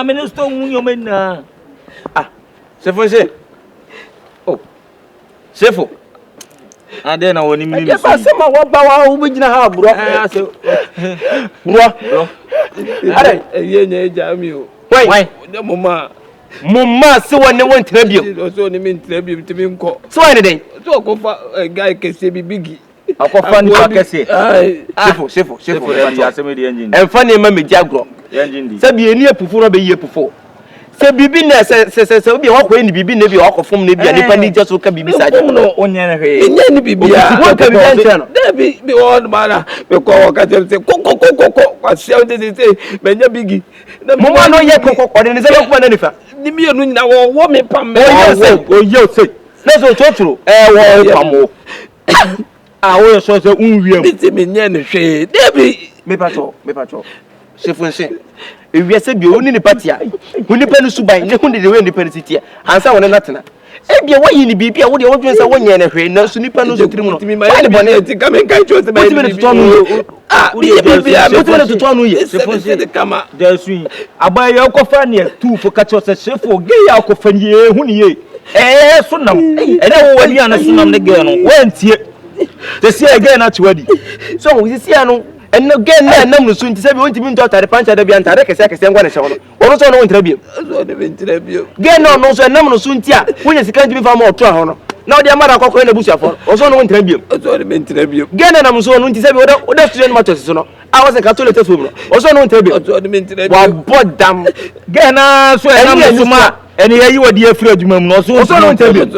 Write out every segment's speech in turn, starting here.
Minister, Shifo, oh, Shifo. And then I want him to say, "Some what power we didn't have, bro." Why? Momaa, so when they went tribute, also they mean tribute to me. So anything, talk of a guy can say biggie. I can find what I say. Shifo, and funny, mammy Jagro. Sabi any performer be year before. Say Bibina says, so be walk when the Bibi never walk from the Bibi just look at Bibi side. No, on your head. What can be done? There be all manner. The call can say, Coco, what shall they say? When you're biggie. The Momaa no yet coco, or then is a one anything. The mere now, what me pam, oh, you say. Let's go to Pamo. I will show the unreal. It's a minion shade. There be me patrol. Shifo, if we say be only the party, when the pen to buy, no one did the independence here, and so on and nothing. If you want in the BP, what you want to say 1 year and a half, no sooner than to me, my bonnet, come and catch you. Ah, to turn yes, the camera, there's me. I buy your coffee 2 for catch us a Shifo, gay alcohol, who ye. Eh, so now, and I will be on a son of the girl. Went here. They see again at ready. So we see, and again, no soon to say we want to be taught at the punch at the Bianta, I'm going to show. Also, no interview. Get no, so no soon, when it's going to be for more trouble. Now, the Amara cock in the bush for also no interview. Get no so to say what else to matters. I was a Catholic woman. Also, no interview. What damn. Get now, so and here you are dear Fred, no so no interview.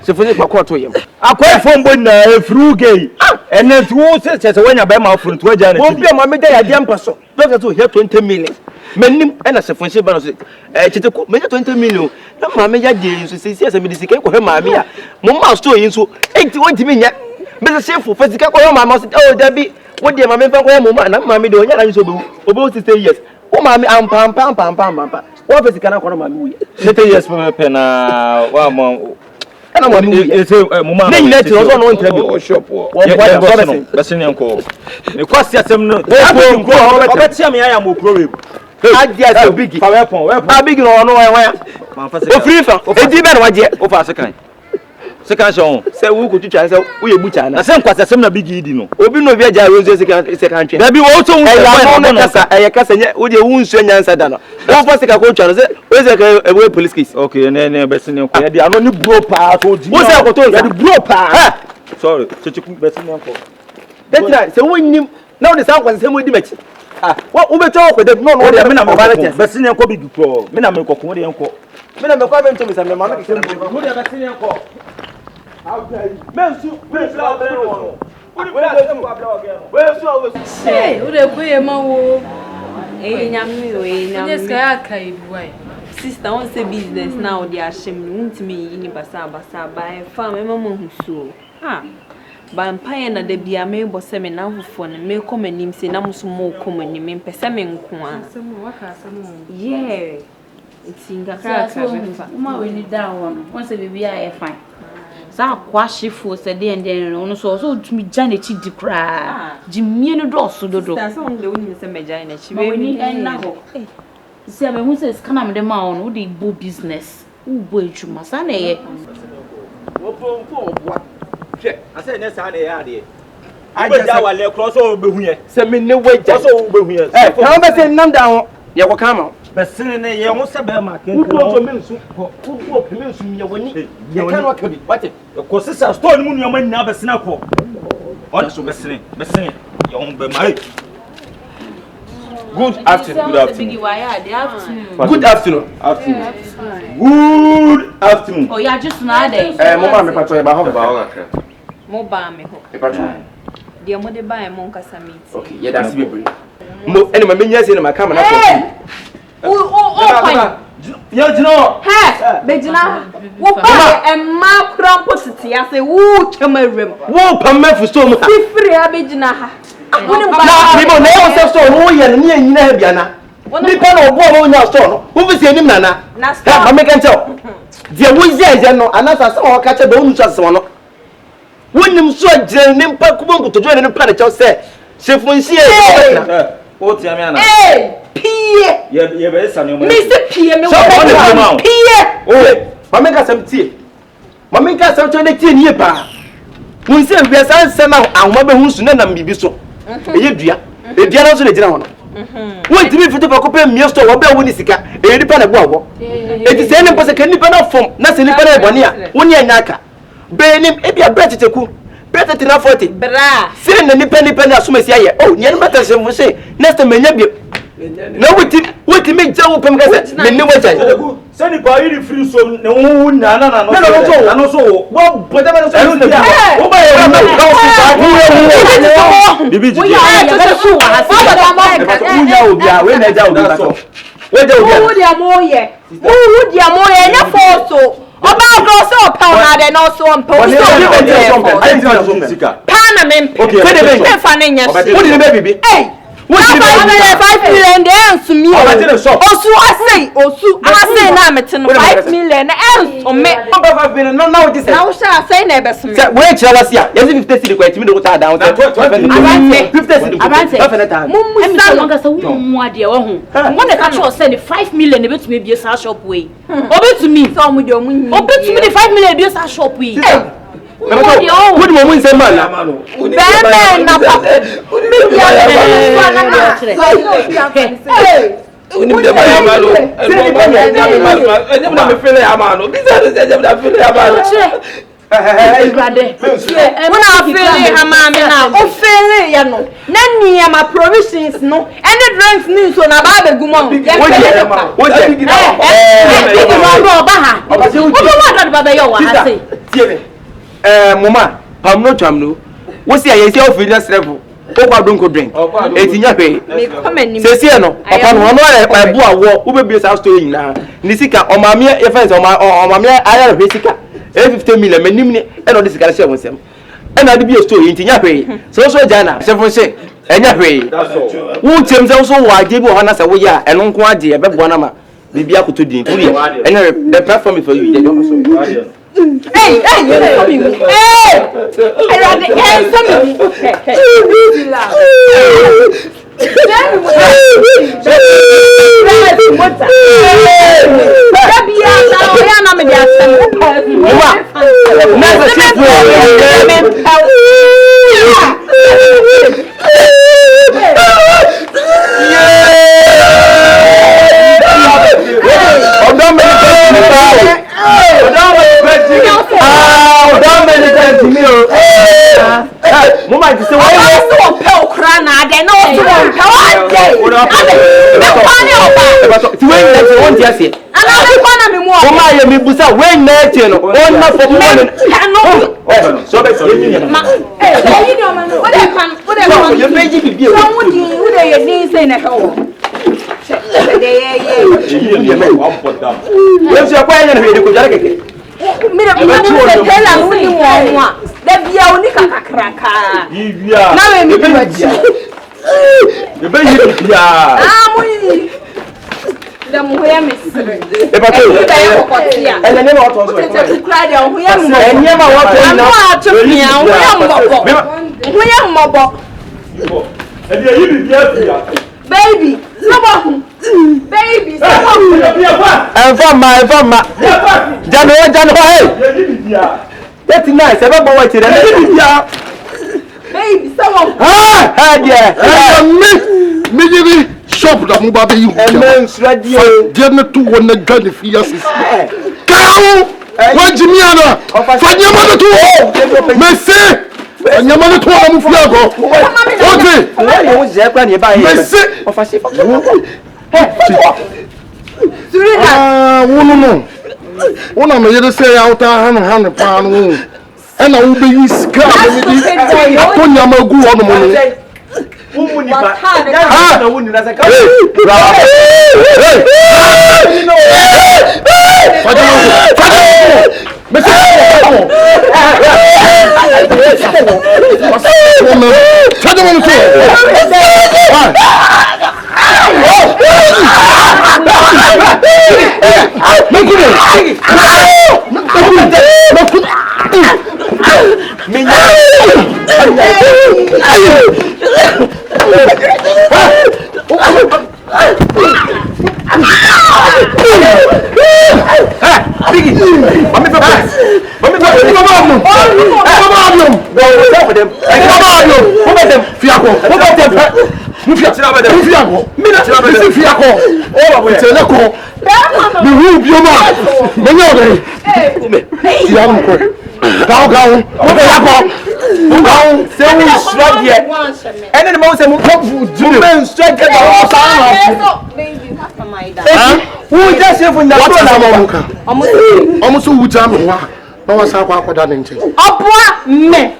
So for the court to him. I quite from one through gay. And then 2 says when I buy my friend to a Janet. Won't be a mammy day at Yampaso. Doctor to help 20 million. Menim and as a friendship, Chitaku, many 20 million. No, Mamma James says, yes, I mean, the Sikapa, Momaa story into 81 million. Mr. Shifo, for the Sikapa, my must, oh, Debbie, what dear Mamma, Momaa, Mammy, do you so about to say yes? Oh, Mammy, I'm pam. What is the kind of Mammy? Let us for a pen, I want to say, Momaa, let you also know interview shop. What that's in your call. The question, let's tell me I am pro. I just big, I big no where. Oh, free for a demon, what yet? Oh, second song. Say, who could you try? We butcher. I sent quite a similar big idino. Obi no Via Roses is a country. There be also a cousin with your wounds and answer. Don't pass a coach. Where's a police case? Okay, and then best in your car. They are only broke part. What's that? Broke part. Sorry, such a best in your car. That's right. So when you now the sound was the same with the match. What we talk with the no one, I'm a best in your copy before. Men are my cocoon and co. Men are coming to me, and my mamma is in your call. Say, would have been a mo. Sister wants a business now. They are shaming to me in Basa by a farm, a moment who so. Vampire na de bia me bo se me na hofo ne me come nim se na muso mo come nim me pese me nko a yeah tinga ka uma we ni down one won se bibia e fine sa kwa Shifo se de ende no so tumi jane chi di kra jimie no do so dodo sa on de woni se me jane chi we ni na ho se me hu se scanner me de ma on wo de bo business wo bo adwuma sa na ye wo pompo bo I said, yes, I just want to cross over here. Send me no way, just over here. How about saying, none down? You will come out. But sitting there, you won't say, Mark, who walk me when you cannot be. What? Of course, it's a stone moon, your man never snap. Honest, listening, your own be my. Good afternoon. Good afternoon. Good afternoon. Oh, yeah, just nowadays. Momaa me patrol about Momaa me ho. Dear mother buy a monk as a meat. Okay, yeah, that's me. Anyway, me yes in my camera. Oh, Yo Gynel. Hey, Bejina. Wo pa emma kura positi ase wo chemerem. Wo pamma fu so mu ha. Fifiri ha Bejina ha. Na people na wo se so no ye ne nyina ha bia na. Nipa na obo no nya so no. Wo fi se nim nana. Ha ma meka ntel. Die wo ye no anasa se wo ka che do nu so se no. Wonim so agire ne mpa kubon kutojo ne mpa na che se. Shifo nsie e. O ti am yana. Pie. Ye be sa no mo. Me se pie me wo. Pie. Oh, ma meka sam tie. Ma meka sam che ne tie nie pa. Mun se bia san se na ahoma be hu su na nam bibi so. Eye dua. Edua no so le gina ho no. Won ti mi fito ba ko pe mi store wo be wo ni sika. E nipa na bo awo. Eti se ne mpo se kan nipa na fom na se nipa na eboni a. Woni anya aka. Be nim e bia breteteku. Bretet na 40. Bra. Se na nipa na asomasi aye. Oh, nya no meta se mo se. Next time nya bi. Na wuti me jawo pem ka se me ne wacha. Se ni pa yi free so ne wo na no. Na so wo boda ba so. Wo ba ye na ka so ba. Bibi ji. Wo ya so wa ha se. Wo ya obi a we na ja obi ba so. Wo ja obi a. Wo dia moye nya foso. Oba go so pa na de no so mpa. Pa na me. Okay. Me fa na nya. Wo di ne bibi. Eh. What 5 million dance me. Osu asay na metin 5 million else me. 5 million no now this. Now sha say na be some. Say we kira wasia. Yes 50 cedi kwati me do ta down. 50 cedi. Abante. Mumu sa wanga sa wo mu ade wo ho. Mo na ka cho say 5 million e betumi bie sa shop we. Obetumi. So mu de omu. Obetumi the 5 million bie sa shop we. What mo mun say man na. Bebe na pa. Unim de ba malo. Me feel ya malo. Bisa de je da feel ya malo. Una feel ha me na. O feel ya no. Na nia ma provisions no. Any drinks ni so na ba be gumo. Wo je. Ba ha. Oba ba yo wa ha say. Momaa, pamno chamno. Wo si aye si ofiri serve. O kwa don ko drink. Etinya hwe. Sesi no, papa no no e bu awo, wo be sa story na. Ni sika o maame e fence o maame aya hwe sika. 50 million manim ni e no de sika share won sem. E na de bi story entinya hwe. So jana, sefo se enya hwe. Wo tem se so wo age bi o na se wo ya eno nko age e be bo na ma. Bibia koto din. Enya the platform is for you. Hey, you're coming. Hey! I got the answer. Momaa ti se wo so pe okra na de no so pe wa de. Ti we na ti won ti ase. Ana be kwa na me mu. Momaa ye mi busa we na ti no. On na for mo no. So be so ye ma. Eh, you know man. What dey kan? Ye beji bibi. So wo dey ye din say na he wo. Ye me wa put down. We so kwa ye na he de ko jare keke. Mira, se tela uni mwa. Da bia uni kakakraka. Bibia. Na we mi biaji. Ye be ye bibia. Ah, muni. Da mu ya mesire. E ba to. Ela ne ma wato so. Te kura dia hu ya mo. Enye ma wato na. Anu atopia hu ya mbobo. Hu ya mbobo. E dia yi bibia bia. Baby, sabo. Baby, sabo. Enfama. Jano hey. Ye bibia. That's nice. Ebe bo wa tire. Baby, sabo. Ah, yeah. Me give shop da mo ba be you. Men's radio. Dia na tu wona gane fiasis. Kawo! Wa jimiana. Fa nyama na tu. Mese. Nyama na tu am fia go. Oje. Wo je kwa ni ba ye. Mese. O fa shi fa. Wono. Wona me yede say out han pan wo. E na wo be use car me di. Ko nyama gu wono mo. Umuni ba. Ah, na wuni na saka. Almost who jam wa. No one saw what done in change. Abua me.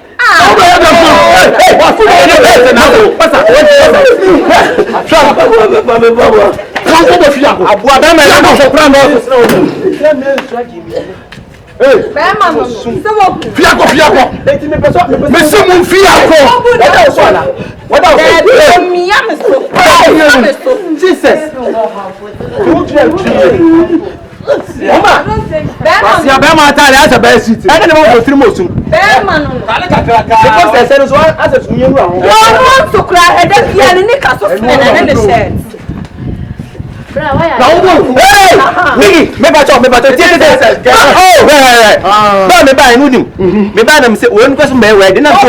Ohemaa tell us about it. I don't know three months. Because I said so as a you want to cry and then you need to and the shirt. Hey! Me ba chop. Oh, right. No, me buy no. Me buy them say one question me we dey na so.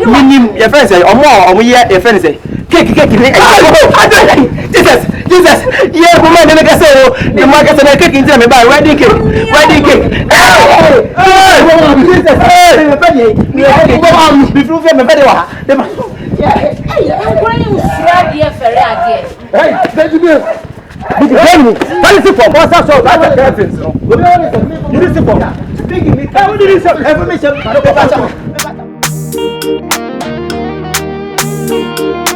Minim your friend say omo here your friend say cake. Jesus. Yeah, woman dey make say o. The market say cake in me buy wedding cake. Jesus. Before me be dey wa. I'm going to shred here for Hey, Benjamin. What is it for? What's that? So that's a curtain. You listen for. Speaking, I will do this information.